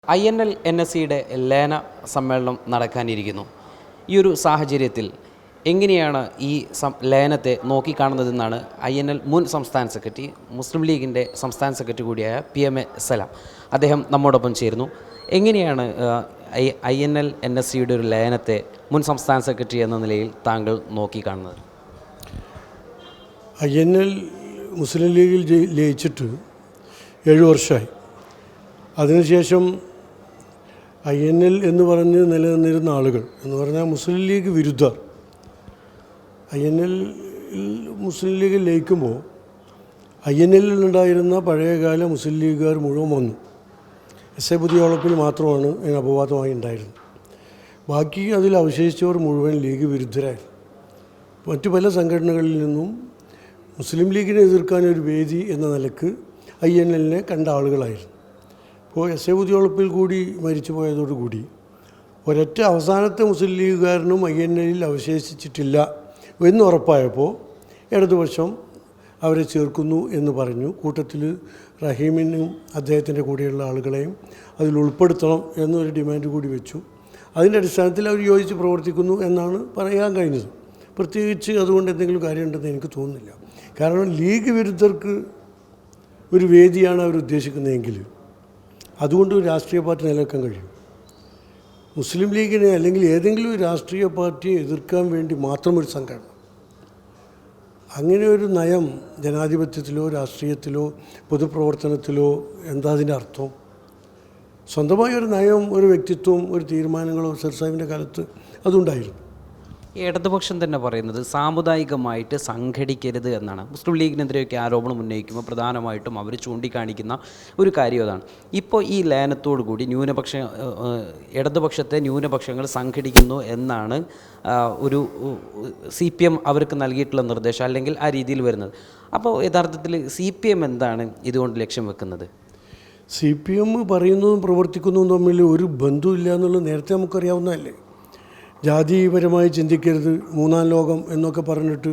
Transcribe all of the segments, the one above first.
INL-NSCയുടെ ലയന സമ്മേളനം നടക്കാനിരിക്കുന്നു. ഈ ഒരു സാഹചര്യത്തിൽ എങ്ങനെയാണ് ഈ ലയനത്തെ നോക്കിക്കാണുന്നതെന്നാണ് INL മുൻ സംസ്ഥാന സെക്രട്ടറി, മുസ്ലിം ലീഗിൻ്റെ സംസ്ഥാന സെക്രട്ടറി കൂടിയായ PMA സലാം. അദ്ദേഹം നമ്മോടൊപ്പം ചേരുന്നു. എങ്ങനെയാണ് INL-NSCയുടെ ഒരു ലയനത്തെ മുൻ സംസ്ഥാന സെക്രട്ടറി എന്ന നിലയിൽ താങ്കൾ നോക്കിക്കാണുന്നത്? INL മുസ്ലിം ലീഗിൽ ലയിച്ചിട്ട് 7 വർഷമായി. അതിനുശേഷം INL എന്ന് പറഞ്ഞ് നിലനിന്നിരുന്ന ആളുകൾ എന്ന് പറഞ്ഞാൽ മുസ്ലിം ലീഗ് വിരുദ്ധർ INL മുസ്ലിം ലീഗിൽ ലയിക്കുമ്പോൾ INL-ലുണ്ടായിരുന്ന പഴയകാല മുസ്ലിം ലീഗുകാർ മുഴുവൻ വന്നു. SA പുതിയോളപ്പിൽ മാത്രമാണ് അതിന് അപവാദമായി ഉണ്ടായിരുന്നത്. ബാക്കി അതിൽ അവശേഷിച്ചവർ മുഴുവൻ ലീഗ് വിരുദ്ധരായിരുന്നു. മറ്റു പല സംഘടനകളിൽ നിന്നും മുസ്ലിം ലീഗിനെ എതിർക്കാനൊരു വേദി എന്ന നിലക്ക് INL-നെ കണ്ട ആളുകളായിരുന്നു. ഇപ്പോൾ SA പുതിയോളപ്പിൽ കൂടി മരിച്ചു പോയതോടുകൂടി ഒരൊറ്റ അവസാനത്തെ മുസ്ലിം ലീഗുകാരനും INL-ൽ അവശേഷിച്ചിട്ടില്ല എന്ന് ഉറപ്പായപ്പോൾ ഇടതുപക്ഷം അവരെ ചേർക്കുന്നു എന്ന് പറഞ്ഞു. കൂട്ടത്തിൽ റഹീമിനും അദ്ദേഹത്തിൻ്റെ കൂടെയുള്ള ആളുകളെയും അതിൽ ഉൾപ്പെടുത്തണം എന്നൊരു ഡിമാൻഡ് കൂടി വെച്ചു. അതിൻ്റെ അടിസ്ഥാനത്തിൽ അവർ യോജിച്ച് പ്രവർത്തിക്കുന്നു എന്നാണ് പറയാൻ കഴിഞ്ഞത്. പ്രത്യേകിച്ച് അതുകൊണ്ട് എന്തെങ്കിലും കാര്യമുണ്ടെന്ന് എനിക്ക് തോന്നുന്നില്ല. കാരണം ലീഗ് വിരുദ്ധർക്ക് ഒരു വേദിയാണ് അവർ ഉദ്ദേശിക്കുന്നതെങ്കിൽ അതുകൊണ്ട് ഒരു രാഷ്ട്രീയ പാർട്ടി നിലനിൽക്കാൻ കഴിയും. മുസ്ലിം ലീഗിനെ അല്ലെങ്കിൽ ഏതെങ്കിലും ഒരു രാഷ്ട്രീയ പാർട്ടിയെ എതിർക്കാൻ വേണ്ടി മാത്രം ഒരു സംഘടന, അങ്ങനെ ഒരു നയം ജനാധിപത്യത്തിലോ രാഷ്ട്രീയത്തിലോ പൊതുപ്രവർത്തനത്തിലോ എന്താ അതിൻ്റെ അർത്ഥം? സ്വന്തമായ ഒരു നയം, ഒരു വ്യക്തിത്വം, ഒരു തീരുമാനങ്ങളോ സർ സാഹിബിൻ്റെ കാലത്ത് അതുണ്ടായിരുന്നു. ഇടതുപക്ഷം തന്നെ പറയുന്നത് സാമുദായികമായിട്ട് സംഘടിക്കരുത് എന്നാണ്. മുസ്ലിം ലീഗിനെതിരെയൊക്കെ ആരോപണം ഉന്നയിക്കുമ്പോൾ പ്രധാനമായിട്ടും അവർ ചൂണ്ടിക്കാണിക്കുന്ന ഒരു കാര്യം അതാണ്. ഇപ്പോൾ ഈ ലയനത്തോടു കൂടി ഇടതുപക്ഷത്തെ ന്യൂനപക്ഷങ്ങൾ സംഘടിക്കുന്നു എന്നാണ് ഒരു CPM അവർക്ക് നൽകിയിട്ടുള്ള നിർദ്ദേശം, അല്ലെങ്കിൽ ആ രീതിയിൽ വരുന്നത്. അപ്പോൾ യഥാർത്ഥത്തിൽ CPM എന്താണ് ഇതുകൊണ്ട് ലക്ഷ്യം വെക്കുന്നത്? CPM പറയുന്നതും പ്രവർത്തിക്കുന്നതും തമ്മിൽ ഒരു ബന്ധമില്ല എന്നുള്ളത് നേരത്തെ നമുക്കറിയാവുന്നതല്ലേ. ജാതിപരമായി ചിന്തിക്കരുത്, മൂന്നാം ലോകം എന്നൊക്കെ പറഞ്ഞിട്ട്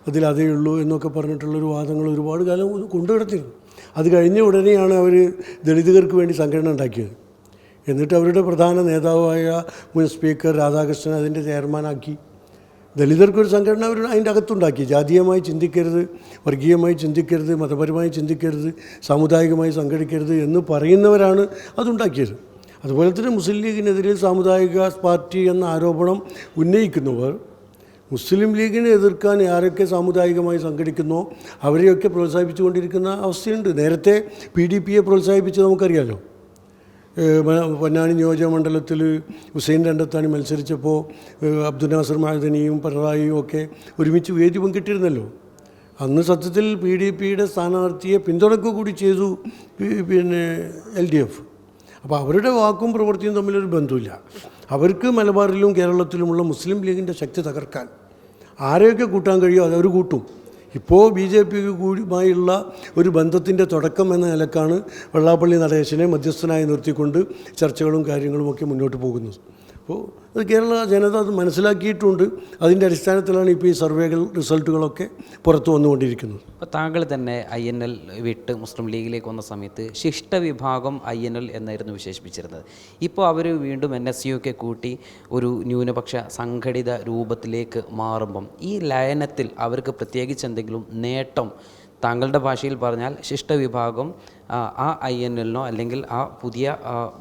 അതിലതേ ഉള്ളൂ എന്നൊക്കെ പറഞ്ഞിട്ടുള്ളൊരു വാദങ്ങൾ ഒരുപാട് കാലം കൊണ്ടുകിടത്തിരുന്നു. അത് കഴിഞ്ഞ ഉടനെയാണ് അവർ ദളിതർക്ക് വേണ്ടി സംഘടന ഉണ്ടാക്കിയത്. എന്നിട്ട് അവരുടെ പ്രധാന നേതാവായ മുൻ സ്പീക്കർ രാധാകൃഷ്ണൻ അതിൻ്റെ ചെയർമാനാക്കി. ദളിതർക്കൊരു സംഘടന അവർ അതിൻ്റെ അകത്തുണ്ടാക്കി. ജാതീയമായി ചിന്തിക്കരുത്, വർഗീയമായി ചിന്തിക്കരുത്, മതപരമായി ചിന്തിക്കരുത്, സാമുദായികമായി സംഘടിക്കരുത് എന്ന് പറയുന്നവരാണ് അതുണ്ടാക്കിയത്. അതുപോലെ തന്നെ മുസ്ലിം ലീഗിനെതിരെ സാമുദായിക പാർട്ടി എന്ന ആരോപണം ഉന്നയിക്കുന്നവർ മുസ്ലിം ലീഗിനെ എതിർക്കാൻ ആരൊക്കെ സാമുദായികമായി സംഘടിക്കുന്നോ അവരെയൊക്കെ പ്രോത്സാഹിപ്പിച്ചുകൊണ്ടിരിക്കുന്ന അവസ്ഥയുണ്ട്. നേരത്തെ PDP-യെ പ്രോത്സാഹിപ്പിച്ച് നമുക്കറിയാമല്ലോ. പൊന്നാനി നിയോജകമണ്ഡലത്തിൽ ഹുസൈൻ രണ്ടത്താണി മത്സരിച്ചപ്പോൾ അബ്ദുൽ നാസർ മഅദനിയും പിണറായിയും ഒക്കെ ഒരുമിച്ച് വേദി പങ്കിട്ടിരുന്നല്ലോ. അന്ന് സത്യത്തിൽ PDP-യുടെ സ്ഥാനാർത്ഥിയെ പിന്തുണക്കുക കൂടി ചെയ്തു LDF. അപ്പോൾ അവരുടെ വാക്കും പ്രവൃത്തിയും തമ്മിലൊരു ബന്ധമില്ല. അവർക്ക് മലബാറിലും കേരളത്തിലുമുള്ള മുസ്ലിം ലീഗിൻ്റെ ശക്തി തകർക്കാൻ ആരെയൊക്കെ കൂട്ടാൻ കഴിയുമോ അതവർ കൂട്ടും. ഇപ്പോൾ BJP കൂടിയുമായുള്ള ഒരു ബന്ധത്തിൻ്റെ തുടക്കം എന്ന നിലക്കാണ് വെള്ളാപ്പള്ളി നടേശനെ മധ്യസ്ഥനായി നിർത്തിക്കൊണ്ട് ചർച്ചകളും കാര്യങ്ങളുമൊക്കെ മുന്നോട്ട് പോകുന്നത്. അപ്പോൾ അത് കേരള ജനത അത് മനസ്സിലാക്കിയിട്ടുണ്ട്. അതിൻ്റെ അടിസ്ഥാനത്തിലാണ് ഇപ്പോൾ ഈ സർവേകൾ റിസൾട്ടുകളൊക്കെ പുറത്തു വന്നുകൊണ്ടിരിക്കുന്നത്. അപ്പോൾ താങ്കൾ തന്നെ INL വിട്ട് മുസ്ലിം ലീഗിലേക്ക് വന്ന സമയത്ത് ശിഷ്ടവിഭാഗം INL എന്നായിരുന്നു വിശേഷിപ്പിച്ചിരുന്നത്. ഇപ്പോൾ അവർ വീണ്ടും NSCയൊക്കെ കൂട്ടി ഒരു ന്യൂനപക്ഷ സംഘടിത രൂപത്തിലേക്ക് മാറുമ്പം ഈ ലയനത്തിൽ അവർക്ക് പ്രത്യേകിച്ച് എന്തെങ്കിലും നേട്ടം, താങ്കളുടെ ഭാഷയിൽ പറഞ്ഞാൽ ശിഷ്ടവിഭാഗം ആ INL-നോ അല്ലെങ്കിൽ ആ പുതിയ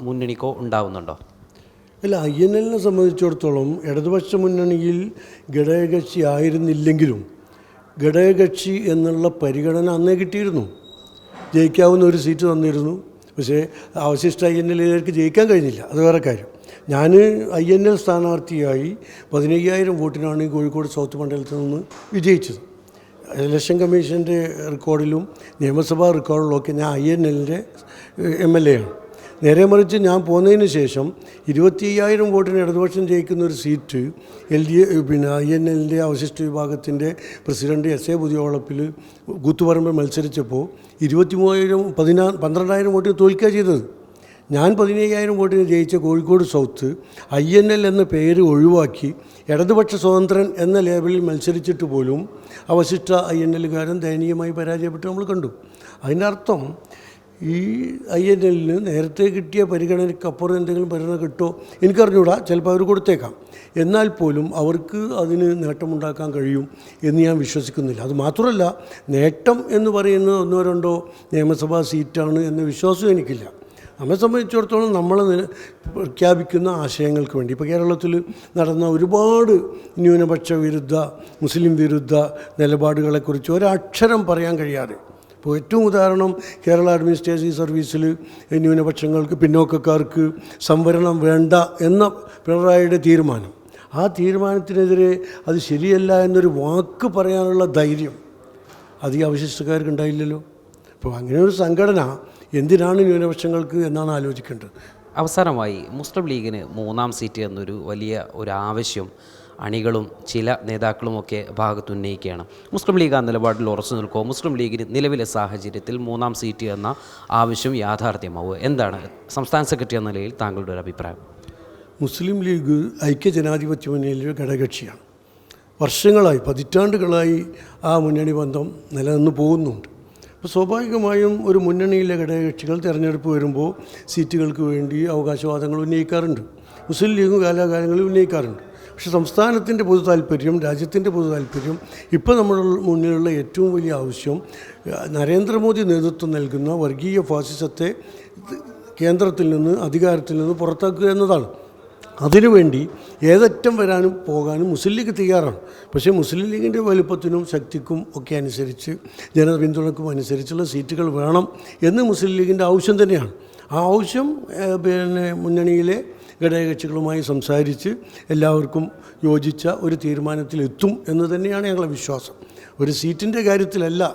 മുന്നണിക്കോ ഉണ്ടാവുന്നുണ്ടോ? അല്ല, INL-നെ സംബന്ധിച്ചിടത്തോളം ഇടതുപക്ഷ മുന്നണിയിൽ ഘടകകക്ഷി ആയിരുന്നില്ലെങ്കിലും ഘടകകക്ഷി എന്നുള്ള പരിഗണന അന്നേ കിട്ടിയിരുന്നു. ജയിക്കാവുന്ന ഒരു സീറ്റ് തന്നിരുന്നു. പക്ഷേ അവശിഷ്ട INL-കാർക്ക് ജയിക്കാൻ കഴിഞ്ഞില്ല. അത് വേറെ കാര്യം. ഞാൻ INL സ്ഥാനാർത്ഥിയായി 15,000 വോട്ടിനാണ് കോഴിക്കോട് സൗത്ത് മണ്ഡലത്തിൽ നിന്ന് വിജയിച്ചത്. ഇലക്ഷൻ കമ്മീഷൻ്റെ റെക്കോർഡിലും നിയമസഭാ റെക്കോർഡിലുമൊക്കെ ഞാൻ INL-ൻ്റെ MLA ആണ്. നേരെ മറിച്ച് ഞാൻ പോന്നതിന് ശേഷം 25,000 വോട്ടിന് ഇടതുപക്ഷം ജയിക്കുന്ന ഒരു സീറ്റ് INL-ൻ്റെ അവശിഷ്ട വിഭാഗത്തിൻ്റെ പ്രസിഡന്റ് SA പുതിയോളപ്പിൽ കൂത്തുപറമ്പിൽ മത്സരിച്ചപ്പോൾ 12,000 വോട്ടിന് തോൽക്കുക ചെയ്തത്. ഞാൻ 15,000 വോട്ടിന് ജയിച്ച കോഴിക്കോട് സൗത്ത് INL എന്ന പേര് ഒഴിവാക്കി ഇടതുപക്ഷ സ്വതന്ത്രൻ എന്ന ലേബലിൽ മത്സരിച്ചിട്ട് പോലും അവശിഷ്ട INL-കാരൻ ദയനീയമായി പരാജയപ്പെട്ട് നമ്മൾ കണ്ടു. അതിൻ്റെ അർത്ഥം ഈ INL നേരത്തെ കിട്ടിയ പരിഗണനയ്ക്കപ്പുറം എന്തെങ്കിലും പരിഗണന കിട്ടുമോ എനിക്കറിഞ്ഞൂടാ, ചിലപ്പോൾ അവർ കൊടുത്തേക്കാം. എന്നാൽ പോലും അവർക്ക് അതിന് നേട്ടമുണ്ടാക്കാൻ കഴിയും എന്ന് ഞാൻ വിശ്വസിക്കുന്നില്ല. അത് മാത്രമല്ല, നേട്ടം എന്ന് പറയുന്നത് 1-2 നിയമസഭാ സീറ്റാണ് എന്ന വിശ്വാസവും എനിക്കില്ല. നമ്മെ സംബന്ധിച്ചിടത്തോളം നമ്മൾ പ്രഖ്യാപിക്കുന്ന ആശയങ്ങൾക്ക് വേണ്ടി ഇപ്പോൾ കേരളത്തിൽ നടന്ന ഒരുപാട് ന്യൂനപക്ഷ വിരുദ്ധ, മുസ്ലിം വിരുദ്ധ നിലപാടുകളെക്കുറിച്ച് ഒരക്ഷരം പറയാൻ കഴിയാതെ, ഇപ്പോൾ ഏറ്റവും ഉദാഹരണം കേരള അഡ്മിനിസ്ട്രേറ്റീവ് സർവീസിൽ ന്യൂനപക്ഷങ്ങൾക്ക്, പിന്നോക്കക്കാർക്ക് സംവരണം വേണ്ട എന്ന പിണറായിയുടെ തീരുമാനം, ആ തീരുമാനത്തിനെതിരെ അത് ശരിയല്ല എന്നൊരു വാക്ക് പറയാനുള്ള ധൈര്യം അത് ഈ അവശിഷ്ടക്കാർക്ക് ഉണ്ടായില്ലല്ലോ. അപ്പോൾ അങ്ങനെ ഒരു സംഘടന എന്തിനാണ് ന്യൂനപക്ഷങ്ങൾക്ക് എന്നാണ് ആലോചിക്കേണ്ടത്. അവസാനമായി മുസ്ലിം ലീഗിന് 3-ാം സീറ്റ് എന്നൊരു വലിയ ഒരു ആവശ്യം അണികളും ചില നേതാക്കളുമൊക്കെ ഭാഗത്ത് ഉന്നയിക്കുകയാണ്. മുസ്ലിം ലീഗ് ആ നിലപാടിൽ ഉറച്ചു നിൽക്കുമോ? മുസ്ലിം ലീഗിന് നിലവിലെ സാഹചര്യത്തിൽ 3-ാം സീറ്റ് എന്ന ആവശ്യം യാഥാർത്ഥ്യമാവുക? എന്താണ് സംസ്ഥാന സെക്രട്ടറി എന്ന നിലയിൽ താങ്കളുടെ ഒരു അഭിപ്രായം? മുസ്ലിം ലീഗ് ഐക്യജനാധിപത്യ മുന്നണിയിലെ ഘടകകക്ഷിയാണ്. വർഷങ്ങളായി, പതിറ്റാണ്ടുകളായി ആ മുന്നണി ബന്ധം നിലനിന്ന് പോകുന്നുണ്ട്. അപ്പോൾ സ്വാഭാവികമായും ഒരു മുന്നണിയിലെ ഘടകകക്ഷികൾ തിരഞ്ഞെടുപ്പ് വരുമ്പോൾ സീറ്റുകൾക്ക് വേണ്ടി അവകാശവാദങ്ങൾ ഉന്നയിക്കാറുണ്ട്. മുസ്ലിം ലീഗും കാലാകാലങ്ങളിൽ ഉന്നയിക്കാറുണ്ട്. പക്ഷേ സംസ്ഥാനത്തിൻ്റെ പൊതു താല്പര്യം, രാജ്യത്തിൻ്റെ പൊതു താല്പര്യം, ഇപ്പോൾ നമ്മുടെ മുന്നിലുള്ള ഏറ്റവും വലിയ ആവശ്യം നരേന്ദ്രമോദി നേതൃത്വം നൽകുന്ന വർഗീയ ഫാസിസത്തെ കേന്ദ്രത്തിൽ നിന്ന്, അധികാരത്തിൽ നിന്ന് പുറത്താക്കുക എന്നതാണ്. അതിനുവേണ്ടി ഏതറ്റം വരാനും പോകാനും മുസ്ലിം ലീഗ് തയ്യാറാണ്. പക്ഷേ മുസ്ലിം ലീഗിൻ്റെ വലുപ്പത്തിനും ശക്തിക്കും ഒക്കെ അനുസരിച്ച്, ജനപിന്തുണക്കും അനുസരിച്ചുള്ള സീറ്റുകൾ വേണം എന്ന് മുസ്ലിം ലീഗിൻ്റെ ആവശ്യം തന്നെയാണ്. ആ ആവശ്യം മുന്നണിയിലെ ഘടകകക്ഷികളുമായി സംസാരിച്ച് എല്ലാവർക്കും യോജിച്ച ഒരു തീരുമാനത്തിലെത്തും എന്ന് തന്നെയാണ് ഞങ്ങളുടെ വിശ്വാസം. ഒരു സീറ്റിൻ്റെ കാര്യത്തിലല്ല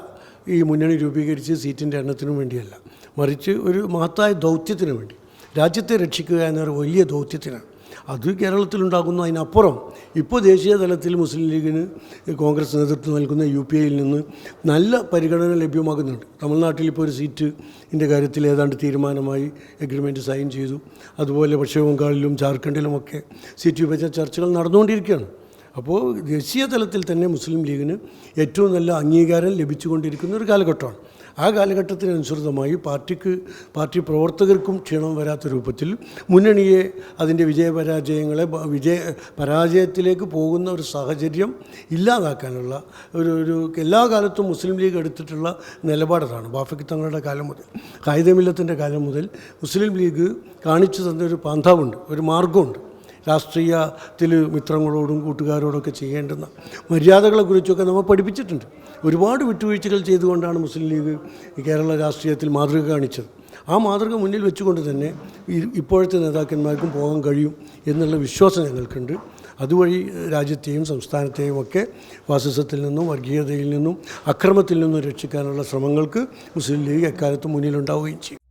ഈ മുന്നണി രൂപീകരിച്ച് സീറ്റിൻ്റെ എണ്ണത്തിനും വേണ്ടിയല്ല, മറിച്ച് ഒരു മഹത്തായ ദൗത്യത്തിന് വേണ്ടി, രാജ്യത്തെ രക്ഷിക്കുക എന്നൊരു വലിയ ദൗത്യത്തിനാണ്. അത് കേരളത്തിലുണ്ടാകുന്നു. അതിനപ്പുറം ഇപ്പോൾ ദേശീയ തലത്തിൽ മുസ്ലിം ലീഗിന് കോൺഗ്രസ് നേതൃത്വം നൽകുന്ന UPAയിൽ നിന്ന് നല്ല പരിഗണന ലഭ്യമാകുന്നുണ്ട്. തമിഴ്നാട്ടിൽ ഇപ്പോൾ ഒരു സീറ്റിൻ്റെ കാര്യത്തിൽ ഏതാണ്ട് തീരുമാനമായി, എഗ്രിമെൻറ്റ് സൈൻ ചെയ്തു. അതുപോലെ പശ്ചിമ ബംഗാളിലും ജാർഖണ്ഡിലുമൊക്കെ സീറ്റ് വിഭജന ചർച്ചകൾ നടന്നുകൊണ്ടിരിക്കുകയാണ്. അപ്പോൾ ദേശീയ തലത്തിൽ തന്നെ മുസ്ലിം ലീഗിന് ഏറ്റവും നല്ല അംഗീകാരം ലഭിച്ചുകൊണ്ടിരിക്കുന്ന ഒരു കാലഘട്ടമാണ്. ആ കാലഘട്ടത്തിനനുസൃതമായി പാർട്ടി പ്രവർത്തകർക്കും ക്ഷീണം വരാത്ത രൂപത്തിൽ മുന്നണിയെ അതിൻ്റെ പരാജയത്തിലേക്ക് പോകുന്ന ഒരു സാഹചര്യം ഇല്ലാതാക്കാനുള്ള ഒരു എല്ലാ കാലത്തും മുസ്ലിം ലീഗ് എടുത്തിട്ടുള്ള നിലപാടാണ്. ബാഫക്കി തങ്ങളുടെ കാലം മുതൽ, ഖായിദമില്ലത്തിൻ്റെ കാലം മുതൽ മുസ്ലിം ലീഗ് കാണിച്ചു തന്ന ഒരു പാന്താവുണ്ട്, ഒരു മാർഗമുണ്ട്. രാഷ്ട്രീയത്തിൽ മിത്രങ്ങളോടും കൂട്ടുകാരോടൊക്കെ ചെയ്യേണ്ടുന്ന മര്യാദകളെക്കുറിച്ചൊക്കെ നമ്മൾ പഠിപ്പിച്ചിട്ടുണ്ട്. ഒരുപാട് വിട്ടുവീഴ്ചകൾ ചെയ്തുകൊണ്ടാണ് മുസ്ലിം ലീഗ് കേരള രാഷ്ട്രീയത്തിൽ മാതൃക കാണിച്ചത്. ആ മാതൃക മുന്നിൽ വെച്ചുകൊണ്ട് തന്നെ ഇപ്പോഴത്തെ നേതാക്കന്മാർക്കും പോകാൻ കഴിയും എന്നുള്ള വിശ്വാസം ഞങ്ങൾക്കുണ്ട്. അതുവഴി രാജ്യത്തെയും സംസ്ഥാനത്തെയും ഒക്കെ ഫാസിസത്തിൽ നിന്നും, വർഗീയതയിൽ നിന്നും, അക്രമത്തിൽ നിന്നും രക്ഷിക്കാനുള്ള ശ്രമങ്ങൾക്ക് മുസ്ലിം ലീഗ് എക്കാലത്തും മുന്നിലുണ്ടാവുകയും ചെയ്യും.